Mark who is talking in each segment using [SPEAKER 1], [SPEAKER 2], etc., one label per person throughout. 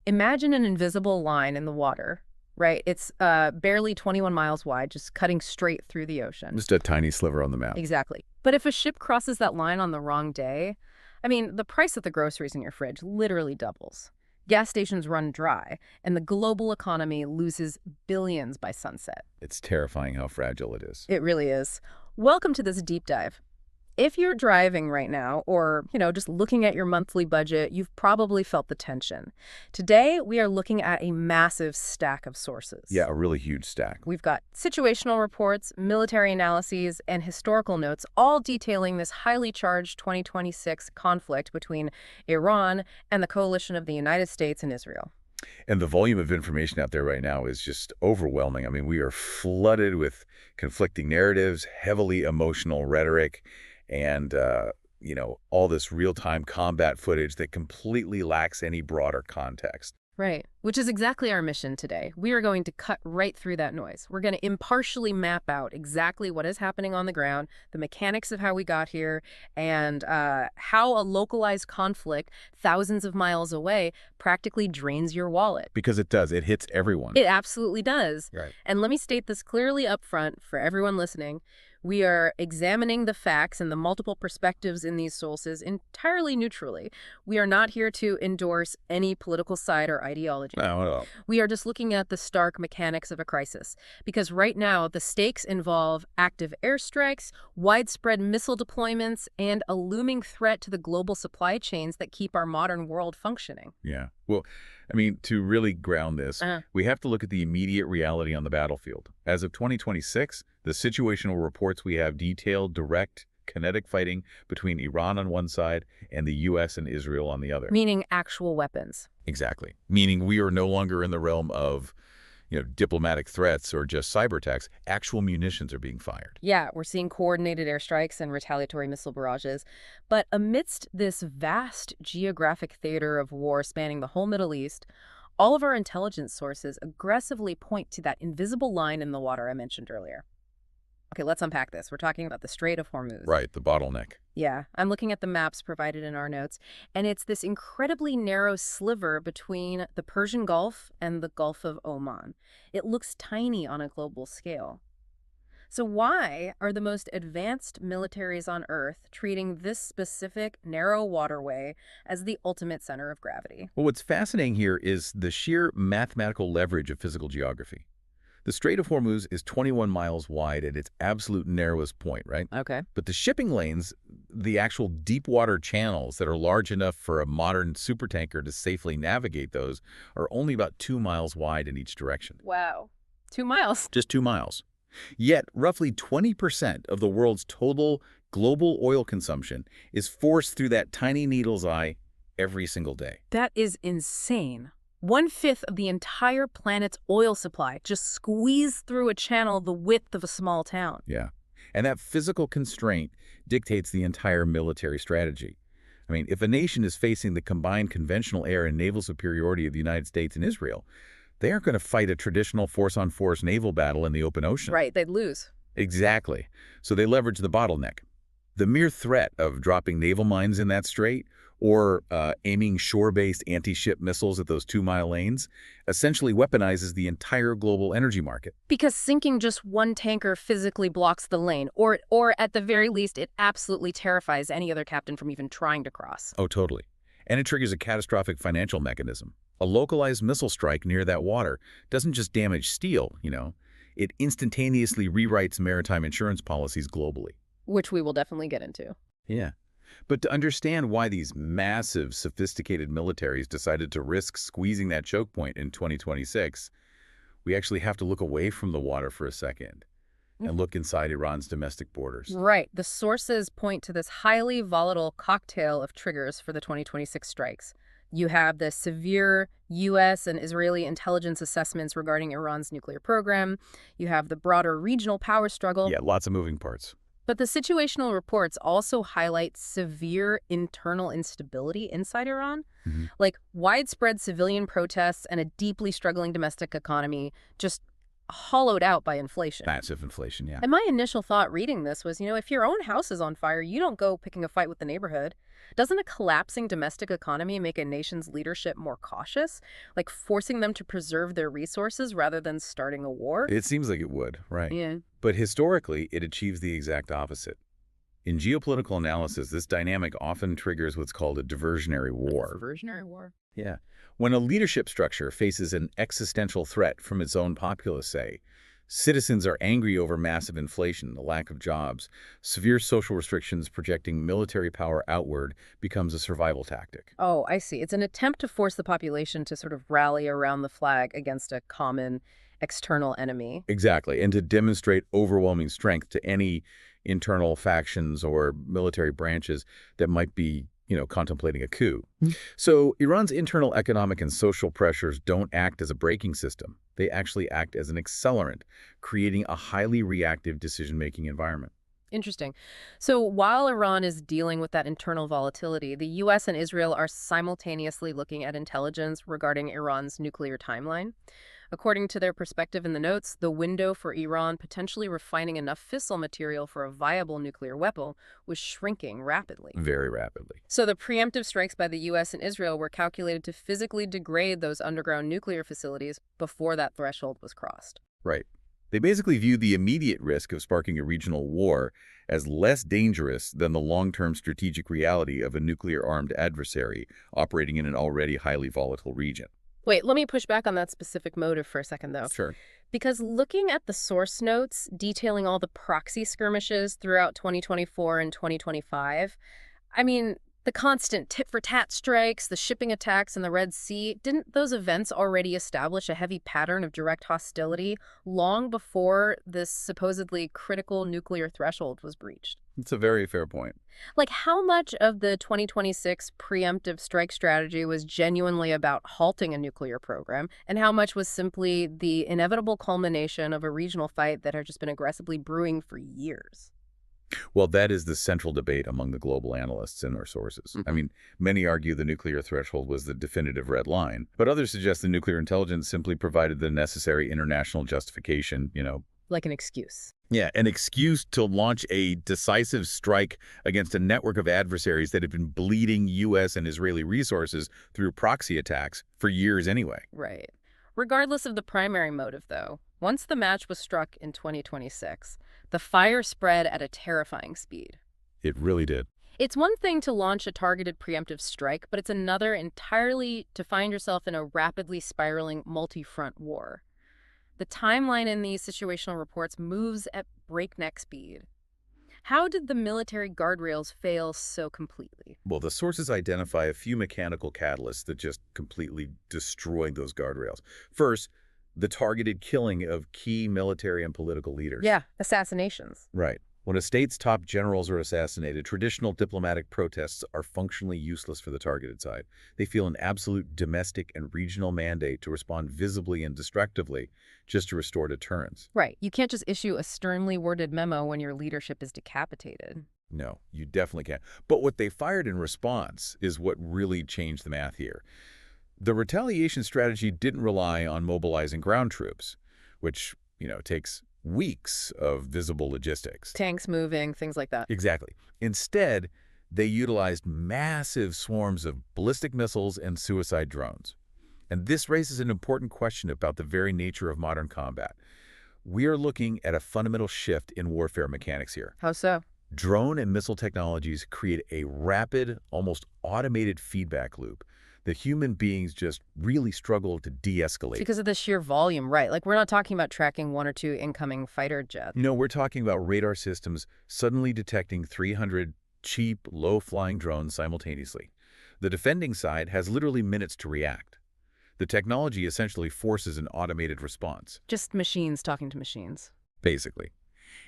[SPEAKER 1] Imagine an invisible line in the water, right? It's barely 21 miles wide, just cutting straight through the ocean.
[SPEAKER 2] Just a tiny sliver on the map.
[SPEAKER 1] Exactly. But if a ship crosses that line on the wrong day, I mean, the price of the groceries in your fridge literally doubles. Gas stations run dry, and the global economy loses billions by sunset.
[SPEAKER 2] It's terrifying how fragile it is.
[SPEAKER 1] It really is. Welcome to this deep dive. If you're driving right now or, just looking at your monthly budget, you've probably felt the tension. Today, we are looking at a massive stack of sources.
[SPEAKER 2] Yeah, a really huge stack.
[SPEAKER 1] We've got situational reports, military analyses, and historical notes, all detailing this highly charged 2026 conflict between Iran and the coalition of the United States and Israel.
[SPEAKER 2] And the volume of information out there right now is just overwhelming. I mean, we are flooded with conflicting narratives, heavily emotional rhetoric, and, all this real-time combat footage that completely lacks any broader context.
[SPEAKER 1] Right, which is exactly our mission today. We are going to cut right through that noise. We're going to impartially map out exactly what is happening on the ground, the mechanics of how we got here, and how a localized conflict thousands of miles away practically drains your wallet.
[SPEAKER 2] Because it does. It hits everyone.
[SPEAKER 1] It absolutely does.
[SPEAKER 2] Right.
[SPEAKER 1] And let me state this clearly up front for everyone listening. We are examining the facts and the multiple perspectives in these sources entirely neutrally. We are not here to endorse any political side or ideology.
[SPEAKER 2] No.
[SPEAKER 1] We are just looking at the stark mechanics of a crisis. Because right now, the stakes involve active airstrikes, widespread missile deployments, and a looming threat to the global supply chains that keep our modern world functioning.
[SPEAKER 2] Yeah. Well, I mean, to really ground this, we have to look at the immediate reality on the battlefield. As of 2026, the situational reports we have detail direct kinetic fighting between Iran on one side and the U.S. and Israel on the other.
[SPEAKER 1] Meaning actual weapons.
[SPEAKER 2] Exactly. Meaning we are no longer in the realm of, diplomatic threats or just cyber attacks. Actual munitions are being fired.
[SPEAKER 1] Yeah, we're seeing coordinated airstrikes and retaliatory missile barrages. But amidst this vast geographic theater of war spanning the whole Middle East, all of our intelligence sources aggressively point to that invisible line in the water I mentioned earlier. Okay, let's unpack this. We're talking about the Strait of Hormuz.
[SPEAKER 2] Right, the bottleneck.
[SPEAKER 1] Yeah, I'm looking at the maps provided in our notes, and it's this incredibly narrow sliver between the Persian Gulf and the Gulf of Oman. It looks tiny on a global scale. So why are the most advanced militaries on Earth treating this specific narrow waterway as the ultimate center of gravity?
[SPEAKER 2] Well, what's fascinating here is the sheer mathematical leverage of physical geography. The Strait of Hormuz is 21 miles wide at its absolute narrowest point, right?
[SPEAKER 1] Okay.
[SPEAKER 2] But the shipping lanes, the actual deep water channels that are large enough for a modern supertanker to safely navigate those, are only about 2 miles wide in each direction.
[SPEAKER 1] Wow. 2 miles.
[SPEAKER 2] Just 2 miles. Yet, roughly 20% of the world's total global oil consumption is forced through that tiny needle's eye every single day.
[SPEAKER 1] That is insane. 1/5 of the entire planet's oil supply just squeezed through a channel the width of a small town.
[SPEAKER 2] Yeah. And that physical constraint dictates the entire military strategy. I mean, if a nation is facing the combined conventional air and naval superiority of the United States and Israel, they aren't going to fight a traditional force-on-force naval battle in the open ocean.
[SPEAKER 1] Right, they'd lose.
[SPEAKER 2] Exactly. So they leverage the bottleneck. The mere threat of dropping naval mines in that strait or aiming shore-based anti-ship missiles at those 2-mile lanes essentially weaponizes the entire global energy market.
[SPEAKER 1] Because sinking just one tanker physically blocks the lane, or at the very least, it absolutely terrifies any other captain from even trying to cross.
[SPEAKER 2] Oh, totally. And it triggers a catastrophic financial mechanism. A localized missile strike near that water doesn't just damage steel, it instantaneously rewrites maritime insurance policies globally.
[SPEAKER 1] Which we will definitely get into.
[SPEAKER 2] Yeah. But to understand why these massive, sophisticated militaries decided to risk squeezing that choke point in 2026, we actually have to look away from the water for a second and look inside Iran's domestic borders.
[SPEAKER 1] Right. The sources point to this highly volatile cocktail of triggers for the 2026 strikes. You have the severe U.S. and Israeli intelligence assessments regarding Iran's nuclear program. You have the broader regional power struggle.
[SPEAKER 2] Yeah, lots of moving parts.
[SPEAKER 1] But the situational reports also highlight severe internal instability inside Iran, like widespread civilian protests and a deeply struggling domestic economy just hollowed out by inflation.
[SPEAKER 2] Massive inflation, yeah.
[SPEAKER 1] And my initial thought reading this was, if your own house is on fire, you don't go picking a fight with the neighborhood. Doesn't a collapsing domestic economy make a nation's leadership more cautious, like forcing them to preserve their resources rather than starting a war?
[SPEAKER 2] It seems like it would, right.
[SPEAKER 1] Yeah.
[SPEAKER 2] But historically, it achieves the exact opposite. In geopolitical analysis, this dynamic often triggers what's called a diversionary war.
[SPEAKER 1] Diversionary war.
[SPEAKER 2] Yeah. When a leadership structure faces an existential threat from its own populace, say, citizens are angry over massive inflation, the lack of jobs, severe social restrictions projecting military power outward becomes a survival tactic.
[SPEAKER 1] Oh, I see. It's an attempt to force the population to sort of rally around the flag against a common external enemy.
[SPEAKER 2] Exactly, and to demonstrate overwhelming strength to any internal factions or military branches that might be, contemplating a coup. So Iran's internal economic and social pressures don't act as a braking system. They actually act as an accelerant, creating a highly reactive decision-making environment.
[SPEAKER 1] Interesting. So while Iran is dealing with that internal volatility, the U.S. and Israel are simultaneously looking at intelligence regarding Iran's nuclear timeline. According to their perspective in the notes, the window for Iran potentially refining enough fissile material for a viable nuclear weapon was shrinking rapidly.
[SPEAKER 2] Very rapidly.
[SPEAKER 1] So the preemptive strikes by the U.S. and Israel were calculated to physically degrade those underground nuclear facilities before that threshold was crossed.
[SPEAKER 2] Right. They basically view the immediate risk of sparking a regional war as less dangerous than the long-term strategic reality of a nuclear-armed adversary operating in an already highly volatile region.
[SPEAKER 1] Wait, let me push back on that specific motive for a second, though.
[SPEAKER 2] Sure.
[SPEAKER 1] Because looking at the source notes detailing all the proxy skirmishes throughout 2024 and 2025, the constant tit-for-tat strikes, the shipping attacks in the Red Sea, didn't those events already establish a heavy pattern of direct hostility long before this supposedly critical nuclear threshold was breached?
[SPEAKER 2] It's a very fair point.
[SPEAKER 1] Like, how much of the 2026 preemptive strike strategy was genuinely about halting a nuclear program, and how much was simply the inevitable culmination of a regional fight that had just been aggressively brewing for years?
[SPEAKER 2] Well, that is the central debate among the global analysts and their sources. Many argue the nuclear threshold was the definitive red line, but others suggest the nuclear intelligence simply provided the necessary international justification,
[SPEAKER 1] Like an excuse.
[SPEAKER 2] Yeah, an excuse to launch a decisive strike against a network of adversaries that had been bleeding U.S. and Israeli resources through proxy attacks for years anyway.
[SPEAKER 1] Right. Regardless of the primary motive, though, once the match was struck in 2026, the fire spread at a terrifying speed.
[SPEAKER 2] It really did.
[SPEAKER 1] It's one thing to launch a targeted preemptive strike, but it's another entirely to find yourself in a rapidly spiraling multi-front war. The timeline in these situational reports moves at breakneck speed. How did the military guardrails fail so completely?
[SPEAKER 2] Well, the sources identify a few mechanical catalysts that just completely destroyed those guardrails. First, the targeted killing of key military and political leaders.
[SPEAKER 1] Yeah, assassinations.
[SPEAKER 2] Right. When a state's top generals are assassinated, traditional diplomatic protests are functionally useless for the targeted side. They feel an absolute domestic and regional mandate to respond visibly and destructively just to restore deterrence.
[SPEAKER 1] Right. You can't just issue a sternly worded memo when your leadership is decapitated.
[SPEAKER 2] No, you definitely can't. But what they fired in response is what really changed the math here. The retaliation strategy didn't rely on mobilizing ground troops, which, takes weeks of visible logistics.
[SPEAKER 1] Tanks moving, things like that.
[SPEAKER 2] Exactly. Instead, they utilized massive swarms of ballistic missiles and suicide drones. And this raises an important question about the very nature of modern combat. We are looking at a fundamental shift in warfare mechanics here.
[SPEAKER 1] How so?
[SPEAKER 2] Drone and missile technologies create a rapid, almost automated feedback loop that human beings just really struggle to de-escalate.
[SPEAKER 1] Because of the sheer volume, right? Like, we're not talking about tracking one or two incoming fighter jets.
[SPEAKER 2] No, we're talking about radar systems suddenly detecting 300 cheap, low-flying drones simultaneously. The defending side has literally minutes to react. The technology essentially forces an automated response.
[SPEAKER 1] Just machines talking to machines.
[SPEAKER 2] Basically.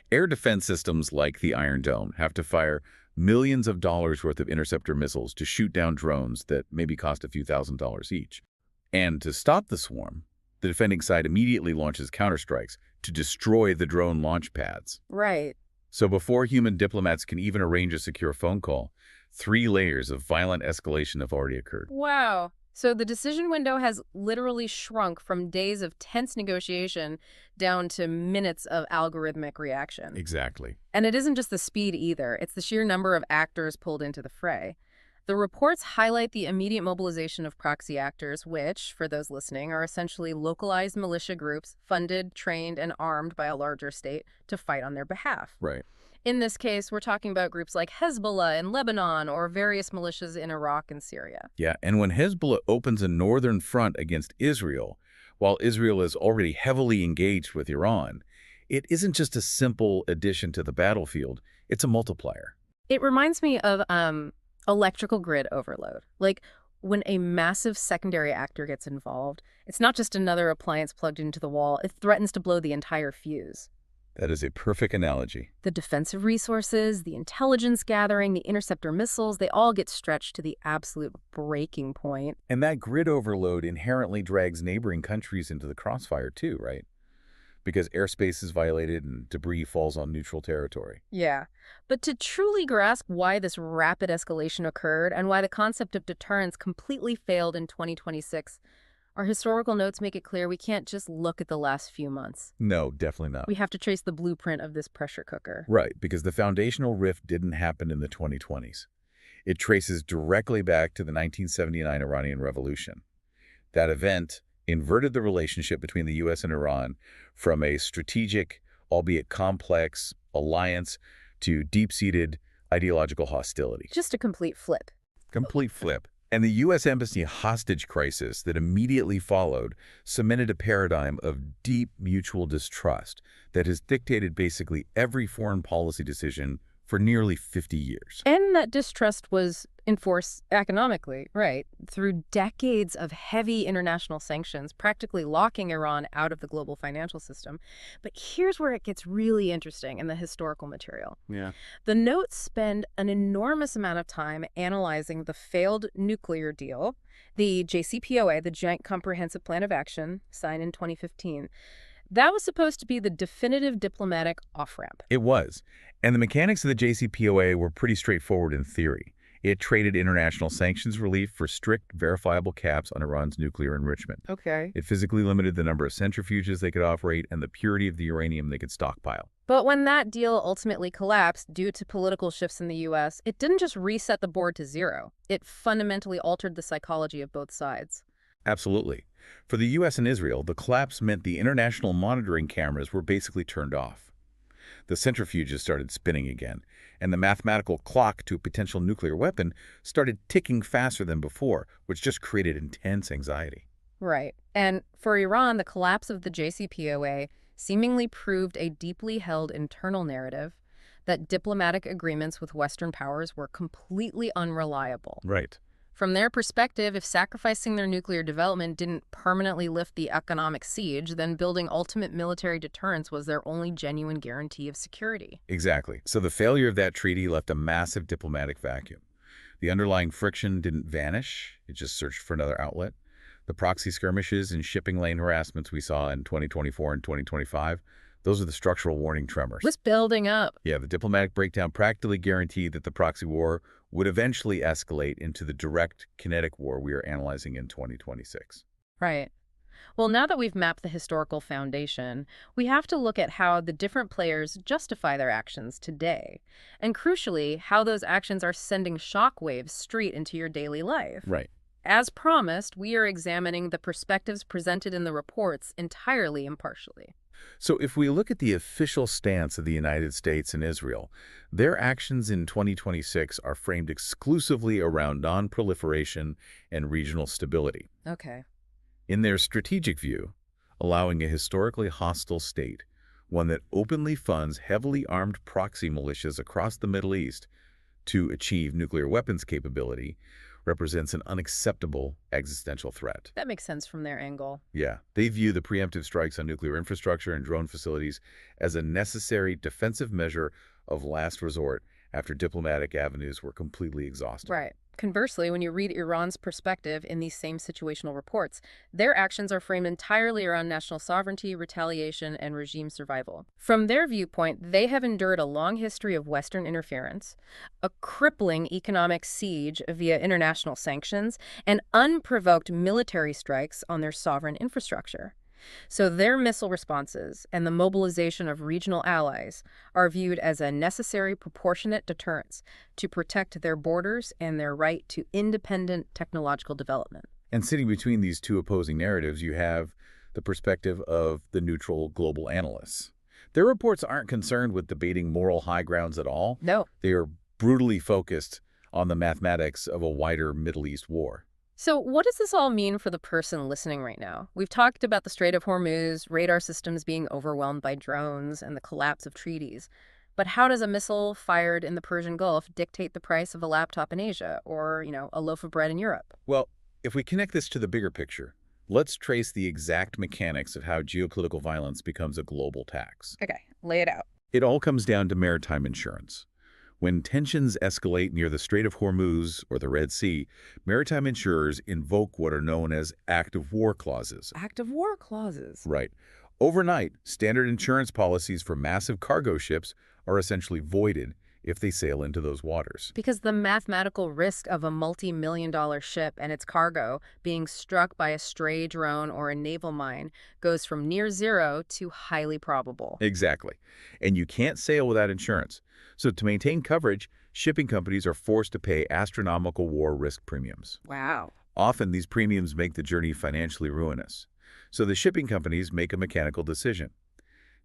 [SPEAKER 2] Air defense systems like the Iron Dome have to fire millions of dollars worth of interceptor missiles to shoot down drones that maybe cost a few $1,000s each. And to stop the swarm, the defending side immediately launches counterstrikes to destroy the drone launch pads.
[SPEAKER 1] Right.
[SPEAKER 2] So before human diplomats can even arrange a secure phone call, 3 layers of violent escalation have already occurred.
[SPEAKER 1] Wow. So the decision window has literally shrunk from days of tense negotiation down to minutes of algorithmic reaction.
[SPEAKER 2] Exactly.
[SPEAKER 1] And it isn't just the speed either, it's the sheer number of actors pulled into the fray. The reports highlight the immediate mobilization of proxy actors, which, for those listening, are essentially localized militia groups funded, trained, and armed by a larger state to fight on their behalf.
[SPEAKER 2] Right.
[SPEAKER 1] In this case, we're talking about groups like Hezbollah in Lebanon or various militias in Iraq and Syria.
[SPEAKER 2] Yeah, and when Hezbollah opens a northern front against Israel, while Israel is already heavily engaged with Iran, it isn't just a simple addition to the battlefield, it's a multiplier.
[SPEAKER 1] It reminds me of electrical grid overload. Like when a massive secondary actor gets involved, it's not just another appliance plugged into the wall, it threatens to blow the entire fuse.
[SPEAKER 2] That is a perfect analogy.
[SPEAKER 1] The defensive resources, the intelligence gathering, the interceptor missiles, they all get stretched to the absolute breaking point.
[SPEAKER 2] And that grid overload inherently drags neighboring countries into the crossfire too, right? Because airspace is violated and debris falls on neutral territory.
[SPEAKER 1] Yeah. But to truly grasp why this rapid escalation occurred and why the concept of deterrence completely failed in 2026, our historical notes make it clear we can't just look at the last few months.
[SPEAKER 2] No, definitely not.
[SPEAKER 1] We have to trace the blueprint of this pressure cooker.
[SPEAKER 2] Right, because the foundational rift didn't happen in the 2020s. It traces directly back to the 1979 Iranian Revolution. That event inverted the relationship between the U.S. and Iran from a strategic, albeit complex, alliance to deep-seated ideological hostility.
[SPEAKER 1] Just a complete flip.
[SPEAKER 2] Complete flip. And the U.S. Embassy hostage crisis that immediately followed cemented a paradigm of deep mutual distrust that has dictated basically every foreign policy decision for nearly 50 years.
[SPEAKER 1] And that distrust was enforced economically, right, through decades of heavy international sanctions, practically locking Iran out of the global financial system. But here's where it gets really interesting in the historical material.
[SPEAKER 2] Yeah.
[SPEAKER 1] The notes spend an enormous amount of time analyzing the failed nuclear deal, the JCPOA, the Joint Comprehensive Plan of Action, signed in 2015. That was supposed to be the definitive diplomatic off-ramp.
[SPEAKER 2] It was. And the mechanics of the JCPOA were pretty straightforward in theory. It traded international sanctions relief for strict, verifiable caps on Iran's nuclear enrichment.
[SPEAKER 1] Okay.
[SPEAKER 2] It physically limited the number of centrifuges they could operate and the purity of the uranium they could stockpile.
[SPEAKER 1] But when that deal ultimately collapsed due to political shifts in the U.S., it didn't just reset the board to zero. It fundamentally altered the psychology of both sides.
[SPEAKER 2] Absolutely. For the U.S. and Israel, the collapse meant the international monitoring cameras were basically turned off. The centrifuges started spinning again, and the mathematical clock to a potential nuclear weapon started ticking faster than before, which just created intense anxiety.
[SPEAKER 1] Right. And for Iran, the collapse of the JCPOA seemingly proved a deeply held internal narrative that diplomatic agreements with Western powers were completely unreliable.
[SPEAKER 2] Right.
[SPEAKER 1] From their perspective, if sacrificing their nuclear development didn't permanently lift the economic siege, then building ultimate military deterrence was their only genuine guarantee of security.
[SPEAKER 2] Exactly. So the failure of that treaty left a massive diplomatic vacuum. The underlying friction didn't vanish. It just searched for another outlet. The proxy skirmishes and shipping lane harassments we saw in 2024 and 2025, those are the structural warning tremors.
[SPEAKER 1] It was building up.
[SPEAKER 2] Yeah, the diplomatic breakdown practically guaranteed that the proxy war would eventually escalate into the direct kinetic war we are analyzing in 2026.
[SPEAKER 1] Right. Well, now that we've mapped the historical foundation, we have to look at how the different players justify their actions today. And crucially, how those actions are sending shockwaves straight into your daily life.
[SPEAKER 2] Right.
[SPEAKER 1] As promised, we are examining the perspectives presented in the reports entirely impartially.
[SPEAKER 2] So if we look at the official stance of the United States and Israel, their actions in 2026 are framed exclusively around non-proliferation and regional stability.
[SPEAKER 1] Okay.
[SPEAKER 2] In their strategic view, allowing a historically hostile state, one that openly funds heavily armed proxy militias across the Middle East to achieve nuclear weapons capability, represents an unacceptable existential threat.
[SPEAKER 1] That makes sense from their angle.
[SPEAKER 2] Yeah, they view the preemptive strikes on nuclear infrastructure and drone facilities as a necessary defensive measure of last resort after diplomatic avenues were completely exhausted.
[SPEAKER 1] Right. Conversely, when you read Iran's perspective in these same situational reports, their actions are framed entirely around national sovereignty, retaliation, and regime survival. From their viewpoint, they have endured a long history of Western interference, a crippling economic siege via international sanctions, and unprovoked military strikes on their sovereign infrastructure. So their missile responses and the mobilization of regional allies are viewed as a necessary proportionate deterrence to protect their borders and their right to independent technological development.
[SPEAKER 2] And sitting between these two opposing narratives, you have the perspective of the neutral global analysts. Their reports aren't concerned with debating moral high grounds at all.
[SPEAKER 1] No.
[SPEAKER 2] They are brutally focused on the mathematics of a wider Middle East war.
[SPEAKER 1] So what does this all mean for the person listening right now? We've talked about the Strait of Hormuz, radar systems being overwhelmed by drones, and the collapse of treaties. But how does a missile fired in the Persian Gulf dictate the price of a laptop in Asia or, a loaf of bread in Europe?
[SPEAKER 2] Well, if we connect this to the bigger picture, let's trace the exact mechanics of how geopolitical violence becomes a global tax.
[SPEAKER 1] Okay, lay it out.
[SPEAKER 2] It all comes down to maritime insurance. When tensions escalate near the Strait of Hormuz or the Red Sea, maritime insurers invoke what are known as active war clauses.
[SPEAKER 1] Active war clauses.
[SPEAKER 2] Right. Overnight, standard insurance policies for massive cargo ships are essentially voided if they sail into those waters.
[SPEAKER 1] Because the mathematical risk of a multi-million-dollar ship and its cargo being struck by a stray drone or a naval mine goes from near zero to highly probable.
[SPEAKER 2] Exactly. And you can't sail without insurance. So to maintain coverage, shipping companies are forced to pay astronomical war risk premiums.
[SPEAKER 1] Wow.
[SPEAKER 2] Often these premiums make the journey financially ruinous. So the shipping companies make a mechanical decision.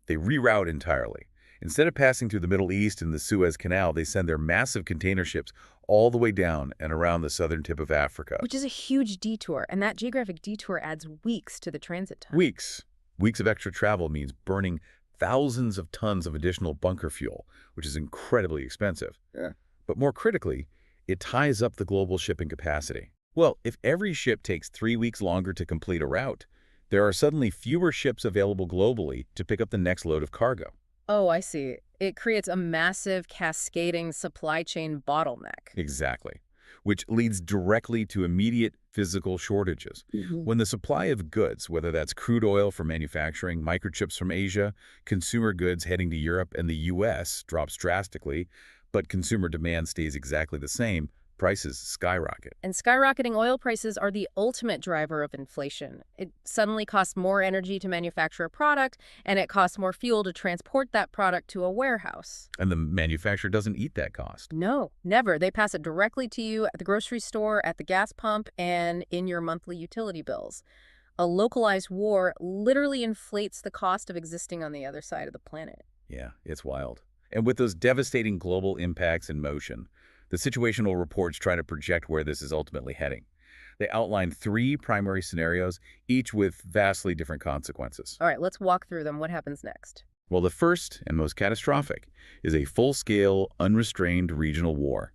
[SPEAKER 2] They reroute entirely. Instead of passing through the Middle East and the Suez Canal, they send their massive container ships all the way down and around the southern tip of Africa.
[SPEAKER 1] Which is a huge detour, and that geographic detour adds weeks to the transit time.
[SPEAKER 2] Weeks. Weeks of extra travel means burning thousands of tons of additional bunker fuel, which is incredibly expensive.
[SPEAKER 1] Yeah.
[SPEAKER 2] But more critically, it ties up the global shipping capacity. Well, if every ship takes 3 weeks longer to complete a route, there are suddenly fewer ships available globally to pick up the next load of cargo.
[SPEAKER 1] Oh, I see. It creates a massive cascading supply chain bottleneck.
[SPEAKER 2] Exactly. Which leads directly to immediate physical shortages. When the supply of goods, whether that's crude oil for manufacturing, microchips from Asia, consumer goods heading to Europe and the U.S. drops drastically, but consumer demand stays exactly the same, prices skyrocket.
[SPEAKER 1] And skyrocketing oil prices are the ultimate driver of inflation. It suddenly costs more energy to manufacture a product, and it costs more fuel to transport that product to a warehouse.
[SPEAKER 2] And the manufacturer doesn't eat that cost.
[SPEAKER 1] No, never. They pass it directly to you at the grocery store, at the gas pump, and in your monthly utility bills. A localized war literally inflates the cost of existing on the other side of the planet.
[SPEAKER 2] Yeah, it's wild. And with those devastating global impacts in motion, the situational reports try to project where this is ultimately heading. They outline 3 primary scenarios, each with vastly different consequences.
[SPEAKER 1] All right, let's walk through them. What happens next?
[SPEAKER 2] Well, the first and most catastrophic is a full-scale, unrestrained regional war.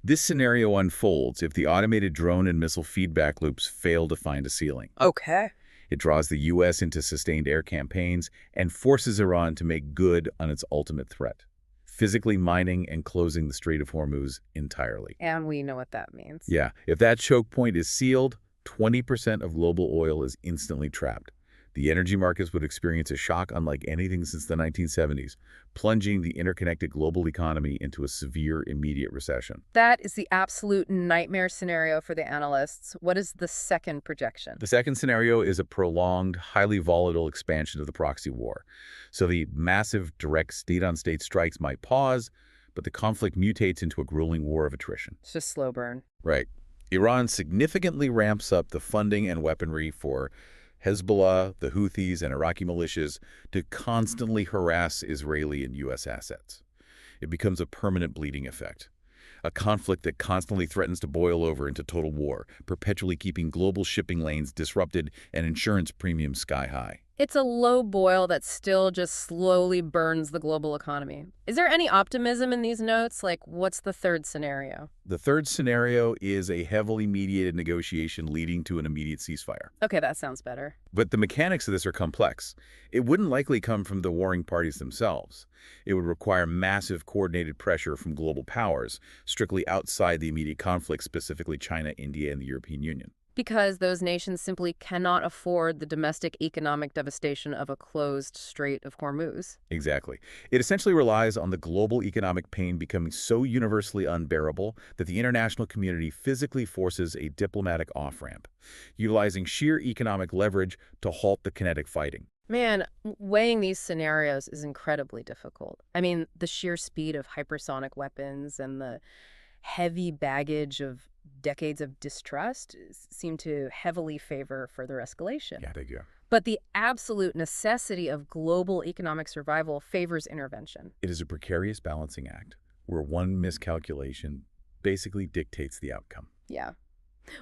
[SPEAKER 2] This scenario unfolds if the automated drone and missile feedback loops fail to find a ceiling.
[SPEAKER 1] Okay.
[SPEAKER 2] It draws the U.S. into sustained air campaigns and forces Iran to make good on its ultimate threat, physically mining and closing the Strait of Hormuz entirely.
[SPEAKER 1] And we know what that means.
[SPEAKER 2] Yeah, if that choke point is sealed, 20% of global oil is instantly trapped. The energy markets would experience a shock unlike anything since the 1970s, plunging the interconnected global economy into a severe immediate recession.
[SPEAKER 1] That is the absolute nightmare scenario for the analysts. What is the second projection?
[SPEAKER 2] The second scenario is a prolonged, highly volatile expansion of the proxy war. So the massive direct state-on-state strikes might pause, but the conflict mutates into a grueling war of attrition.
[SPEAKER 1] It's just slow burn.
[SPEAKER 2] Right. Iran significantly ramps up the funding and weaponry for Hezbollah, the Houthis, and Iraqi militias to constantly harass Israeli and U.S. assets. It becomes a permanent bleeding effect, a conflict that constantly threatens to boil over into total war, perpetually keeping global shipping lanes disrupted and insurance premiums sky high.
[SPEAKER 1] It's a low boil that still just slowly burns the global economy. Is there any optimism in these notes? Like, what's the third scenario?
[SPEAKER 2] The third scenario is a heavily mediated negotiation leading to an immediate ceasefire.
[SPEAKER 1] Okay, that sounds better.
[SPEAKER 2] But the mechanics of this are complex. It wouldn't likely come from the warring parties themselves. It would require massive coordinated pressure from global powers, strictly outside the immediate conflict, specifically China, India, and the European Union.
[SPEAKER 1] Because those nations simply cannot afford the domestic economic devastation of a closed Strait of Hormuz.
[SPEAKER 2] Exactly. It essentially relies on the global economic pain becoming so universally unbearable that the international community physically forces a diplomatic off-ramp, utilizing sheer economic leverage to halt the kinetic fighting.
[SPEAKER 1] Man, weighing these scenarios is incredibly difficult. I mean, the sheer speed of hypersonic weapons and the heavy baggage of decades of distrust seem to heavily favor further escalation.
[SPEAKER 2] Yeah, they do.
[SPEAKER 1] But the absolute necessity of global economic survival favors intervention.
[SPEAKER 2] It is a precarious balancing act where one miscalculation basically dictates the outcome.
[SPEAKER 1] Yeah.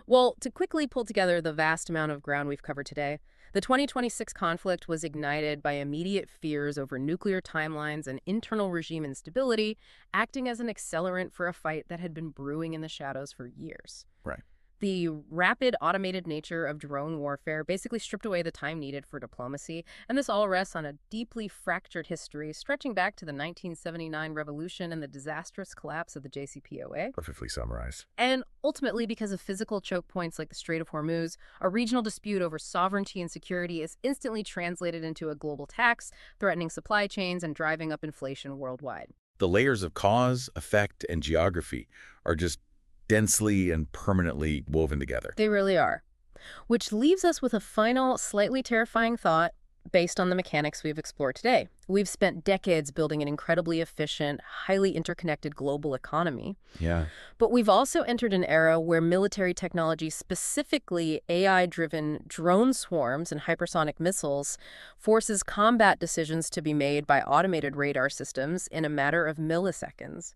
[SPEAKER 1] Well, to quickly pull together the vast amount of ground we've covered today, the 2026 conflict was ignited by immediate fears over nuclear timelines and internal regime instability, acting as an accelerant for a fight that had been brewing in the shadows for years.
[SPEAKER 2] Right.
[SPEAKER 1] The rapid, automated nature of drone warfare basically stripped away the time needed for diplomacy, and this all rests on a deeply fractured history stretching back to the 1979 revolution and the disastrous collapse of the JCPOA.
[SPEAKER 2] Perfectly summarized.
[SPEAKER 1] And ultimately, because of physical choke points like the Strait of Hormuz, a regional dispute over sovereignty and security is instantly translated into a global tax, threatening supply chains and driving up inflation worldwide.
[SPEAKER 2] The layers of cause, effect, and geography are just densely and permanently woven together.
[SPEAKER 1] They really are. Which leaves us with a final, slightly terrifying thought based on the mechanics we've explored today. We've spent decades building an incredibly efficient, highly interconnected global economy.
[SPEAKER 2] Yeah.
[SPEAKER 1] But we've also entered an era where military technology, specifically AI-driven drone swarms and hypersonic missiles, forces combat decisions to be made by automated radar systems in a matter of milliseconds.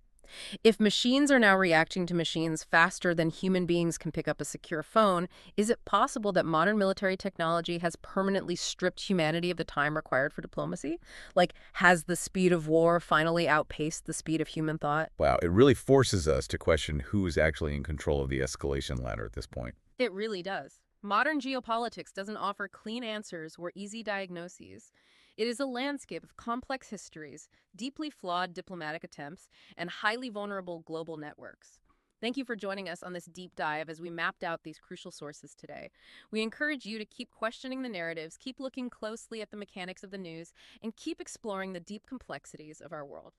[SPEAKER 1] If machines are now reacting to machines faster than human beings can pick up a secure phone, is it possible that modern military technology has permanently stripped humanity of the time required for diplomacy? Like, has the speed of war finally outpaced the speed of human thought?
[SPEAKER 2] Wow, it really forces us to question who's actually in control of the escalation ladder at this point.
[SPEAKER 1] It really does. Modern geopolitics doesn't offer clean answers or easy diagnoses. It is a landscape of complex histories, deeply flawed diplomatic attempts, and highly vulnerable global networks. Thank you for joining us on this deep dive as we mapped out these crucial sources today. We encourage you to keep questioning the narratives, keep looking closely at the mechanics of the news, and keep exploring the deep complexities of our world.